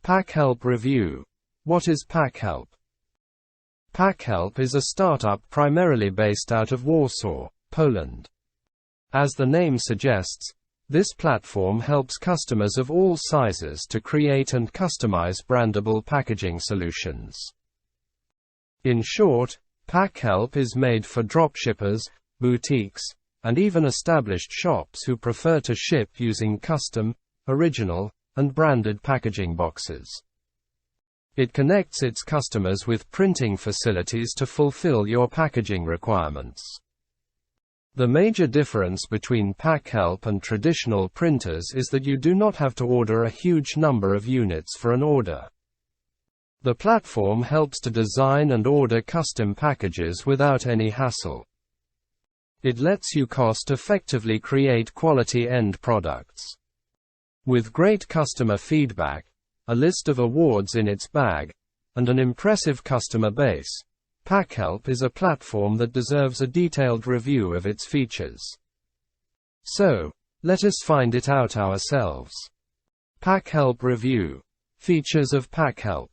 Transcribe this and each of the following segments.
Packhelp Review. What is Packhelp? Packhelp is a startup primarily based out of Warsaw, Poland. As the name suggests, this platform helps customers of all sizes to create and customize brandable packaging solutions. In short, Packhelp is made for dropshippers, boutiques, and even established shops who prefer to ship using custom, original, and branded packaging boxes. It connects its customers with printing facilities to fulfill your packaging requirements. The major difference between Packhelp and traditional printers is that you do not have to order a huge number of units for an order. The platform helps to design and order custom packages without any hassle. It lets you cost-effectively create quality end products. With great customer feedback, a list of awards in its bag, and an impressive customer base, Packhelp is a platform that deserves a detailed review of its features. So, let us find it out ourselves. Packhelp Review. Features of Packhelp.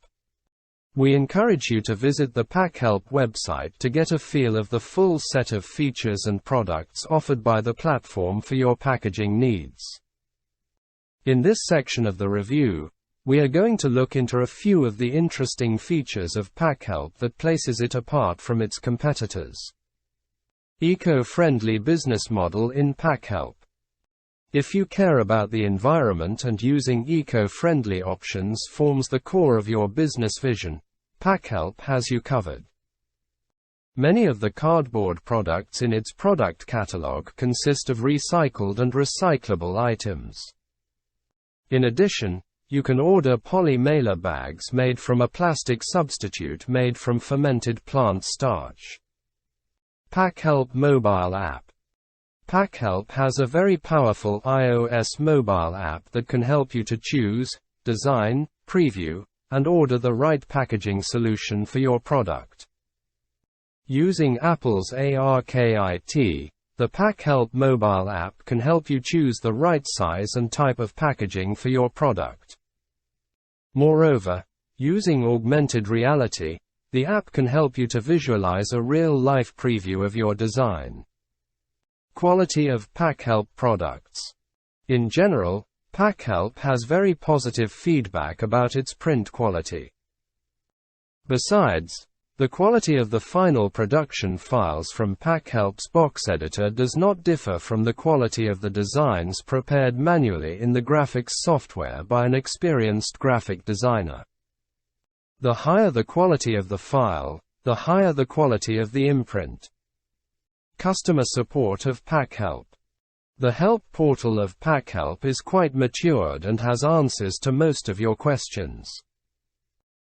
We encourage you to visit the Packhelp website to get a feel of the full set of features and products offered by the platform for your packaging needs. In this section of the review, we are going to look into a few of the interesting features of Packhelp that places it apart from its competitors. Eco-friendly business model in Packhelp. If you care about the environment and using eco-friendly options forms the core of your business vision, Packhelp has you covered. Many of the cardboard products in its product catalog consist of recycled and recyclable items. In addition, you can order poly mailer bags made from a plastic substitute made from fermented plant starch. Packhelp Mobile App. Packhelp has a very powerful iOS mobile app that can help you to choose, design, preview, and order the right packaging solution for your product. Using Apple's ARKit, the Packhelp mobile app can help you choose the right size and type of packaging for your product. Moreover, using augmented reality, the app can help you to visualize a real-life preview of your design. Quality of Packhelp products. In general, Packhelp has very positive feedback about its print quality. Besides, the quality of the final production files from Packhelp's box editor does not differ from the quality of the designs prepared manually in the graphics software by an experienced graphic designer. The higher the quality of the file, the higher the quality of the imprint. Customer support of Packhelp. The help portal of Packhelp is quite matured and has answers to most of your questions.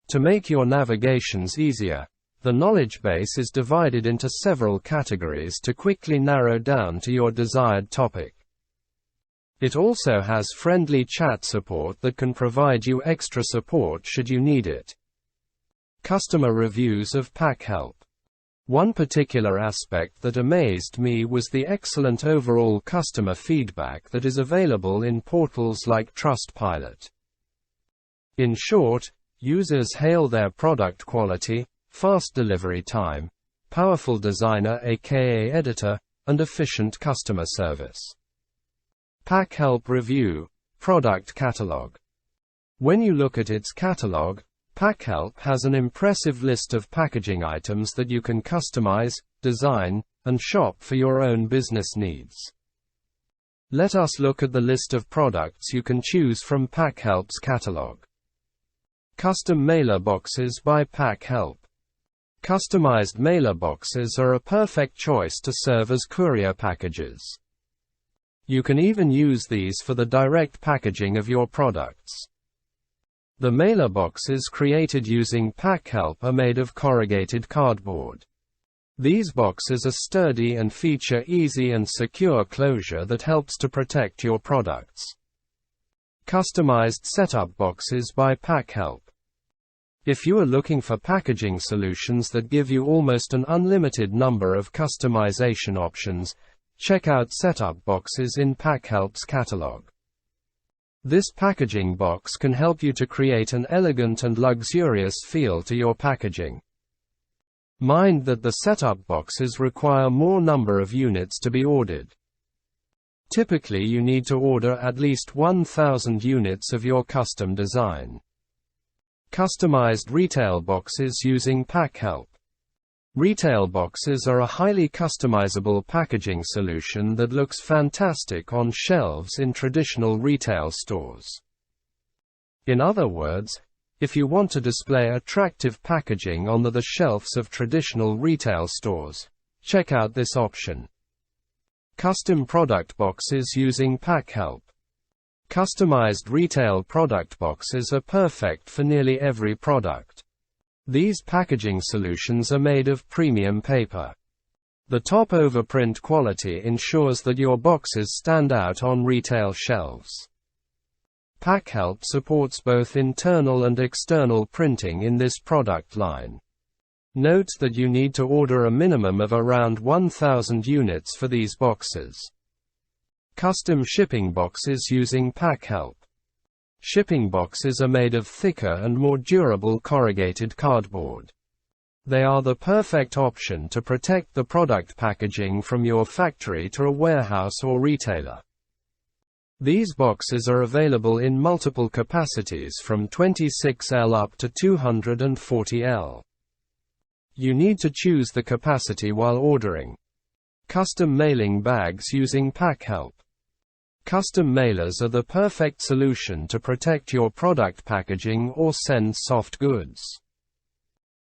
To make your navigations easier, the knowledge base is divided into several categories to quickly narrow down to your desired topic. It also has friendly chat support that can provide you extra support should you need it. Customer reviews of Packhelp. One particular aspect that amazed me was the excellent overall customer feedback that is available in portals like Trustpilot. In short, users hail their product quality, fast delivery time, powerful designer aka editor, and efficient customer service. Packhelp Review. Product Catalog. When you look at its catalog, Packhelp has an impressive list of packaging items that you can customize, design, and shop for your own business needs. Let us look at the list of products you can choose from Packhelp's catalog. Custom mailer boxes by Packhelp. Customized mailer boxes are a perfect choice to serve as courier packages. You can even use these for the direct packaging of your products. The mailer boxes created using Packhelp are made of corrugated cardboard. These boxes are sturdy and feature easy and secure closure that helps to protect your products. Customized setup boxes by Packhelp. If you are looking for packaging solutions that give you almost an unlimited number of customization options, check out setup boxes in Packhelp's catalog. This packaging box can help you to create an elegant and luxurious feel to your packaging. Mind that the setup boxes require more number of units to be ordered. Typically you need to order at least 1,000 units of your custom design. Customized retail boxes using Packhelp. Retail boxes are a highly customizable packaging solution that looks fantastic on shelves in traditional retail stores. In other words, if you want to display attractive packaging on the shelves of traditional retail stores, check out this option. Custom product boxes using Packhelp. Customized retail product boxes are perfect for nearly every product. These packaging solutions are made of premium paper. The top overprint quality ensures that your boxes stand out on retail shelves. Packhelp supports both internal and external printing in this product line. Note that you need to order a minimum of around 1,000 units for these boxes. Custom shipping boxes using Packhelp. Shipping boxes are made of thicker and more durable corrugated cardboard. They are the perfect option to protect the product packaging from your factory to a warehouse or retailer. These boxes are available in multiple capacities from 26L up to 240L. You need to choose the capacity while ordering. Custom mailing bags using Packhelp. Custom mailers are the perfect solution to protect your product packaging or send soft goods.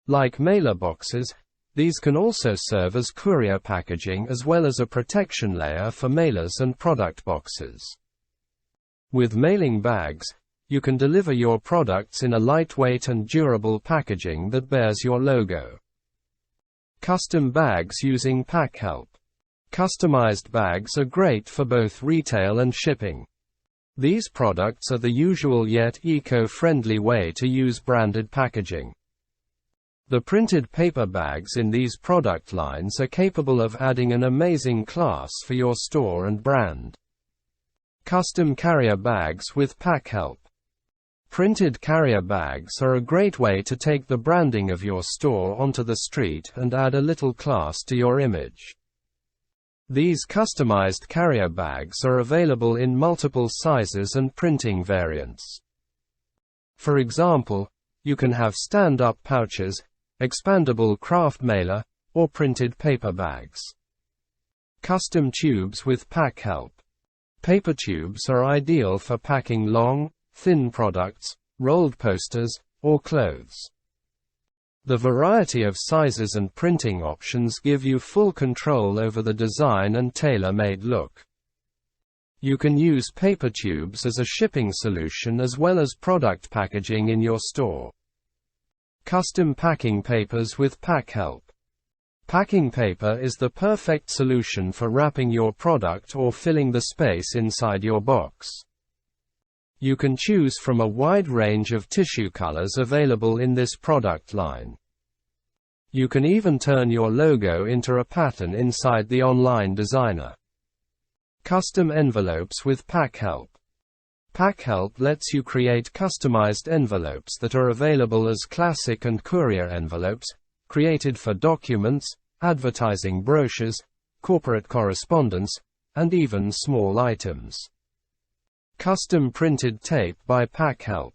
Like mailer boxes, these can also serve as courier packaging as well as a protection layer for mailers and product boxes. With mailing bags, you can deliver your products in a lightweight and durable packaging that bears your logo. Custom bags using Packhelp. Customized bags are great for both retail and shipping. These products are the usual yet eco-friendly way to use branded packaging. The printed paper bags in these product lines are capable of adding an amazing class for your store and brand. Custom carrier bags with Packhelp. Printed carrier bags are a great way to take the branding of your store onto the street and add a little class to your image. These customized carrier bags are available in multiple sizes and printing variants. For example, you can have stand-up pouches, expandable craft mailer, or printed paper bags. Custom tubes with Packhelp. Paper tubes are ideal for packing long, thin products, rolled posters, or clothes. The variety of sizes and printing options give you full control over the design and tailor-made look. You can use paper tubes as a shipping solution as well as product packaging in your store. Custom packing papers with Packhelp. Packing paper is the perfect solution for wrapping your product or filling the space inside your box. You can choose from a wide range of tissue colors available in this product line. You can even turn your logo into a pattern inside the online designer. Custom envelopes with Packhelp. Packhelp lets you create customized envelopes that are available as classic and courier envelopes, created for documents, advertising brochures, corporate correspondence, and even small items. Custom printed tape by Packhelp.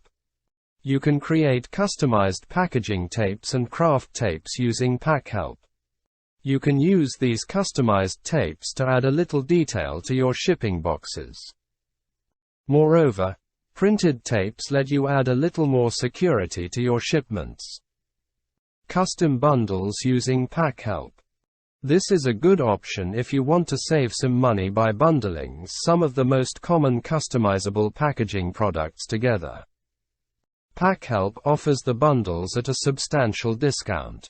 You can create customized packaging tapes and craft tapes using Packhelp. You can use these customized tapes to add a little detail to your shipping boxes. Moreover, printed tapes let you add a little more security to your shipments. Custom bundles using Packhelp. This is a good option if you want to save some money by bundling some of the most common customizable packaging products together. Packhelp offers the bundles at a substantial discount.